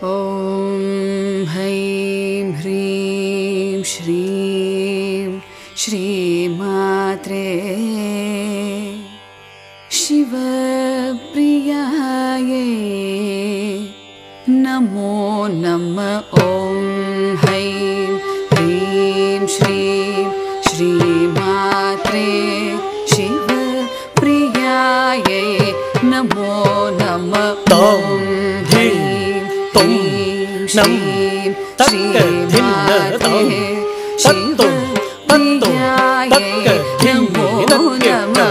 ॐ हैं ह्रीं श्रीं श्रीमात्रे शिवप्रियायै नमो नमः। ॐ हैं ह्रीं श्रीं श्रीमात्रे शिवप्रियायै नमो नमः। ॐ हैं ह्रीं श्रीं श्रीमात्रे शिवप्रियायै नमो नमः।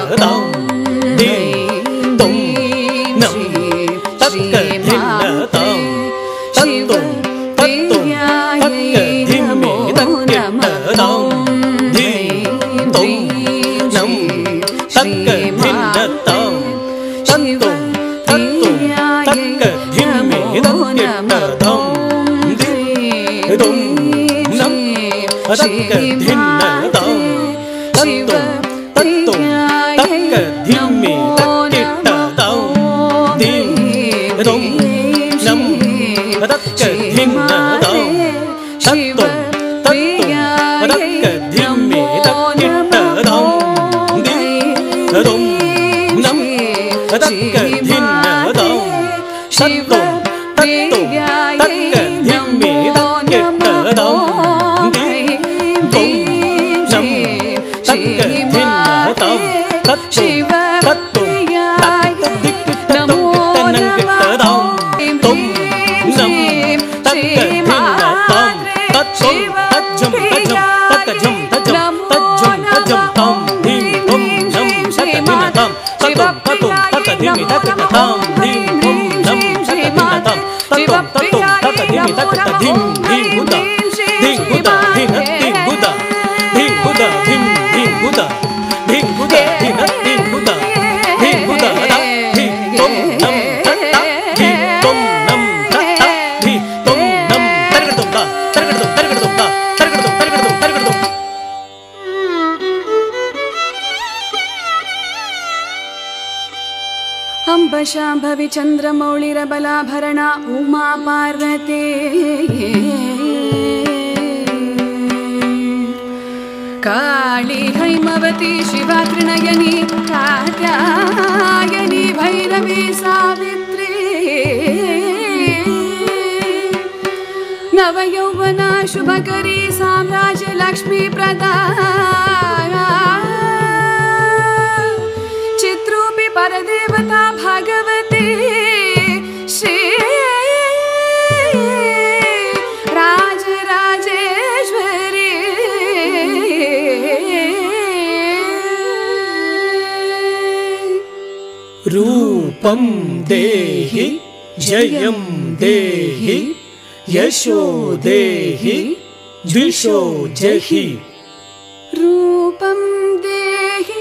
शाम्भवी चन्द्रमौळिरबलाभरणा उमा पार्वती काली हैमवती शिवा त्रिनयनी कात्यायनी भैरवी सावित्री नवयौवना शुभकरी साम्राज्य लक्ष्मी प्रदा चित्रूपी परदेवता भगवती श्री राजराजेश्वरी रूपं देहि जयं देहि यशो देहि द्विषो जहि। रूपं देहि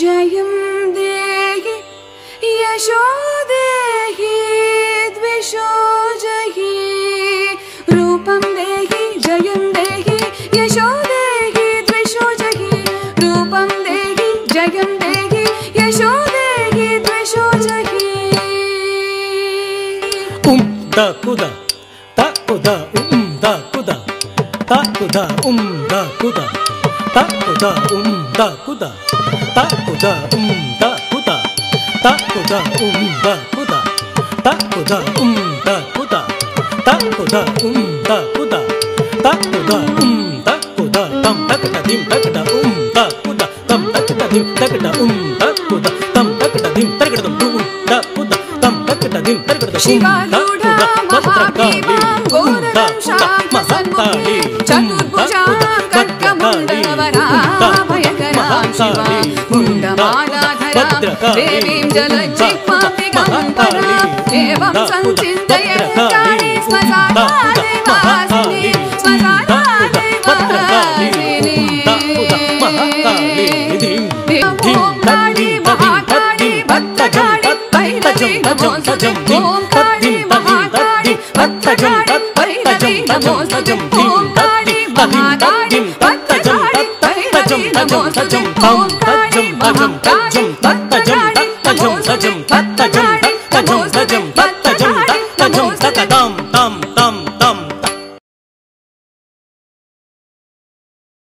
जयं देहि यशो देहि द्विषो जहि। रूपं देहि जयं देहि यशो देहि द्विषो जहि। रूपं देहि जयं देहि यशो देहि द्विषो जहि। da kuda ta kuda da kuda ta kuda da kuda ta kuda da kuda ta kuda da kuda ta kuda da kuda ta kuda da kuda ta kuda da kuda ta kuda da kuda tam takda dim takda da kuda tam takda dim takda da kuda tam takda dim takda da kuda tam takda dim takda शिवारूढा महाभीमां गोदरं शान्तसन्मुखी चतुर्भुजां खड्गमण्डलवराभयकरां शिवां मुण्डमालाधरां देवीं जलजिह्वां दिगम्बरां एवं संचिन्तय काली श्मशानादिवासिनी श्मशानादिवासिनी ॐ काली महाकाली भक्तकाली भैरवी नमो सजं। ॐ काली महाकाली भक्तकाली भैरवी नमो सजं। ॐ काली महाकाली भक्तकाली भैरवी नमो सजं। ॐ काली महाकाली भक्तकाली नमो सजं। भक्तकाली नमो सजं। भक्तकाली नमो सजं।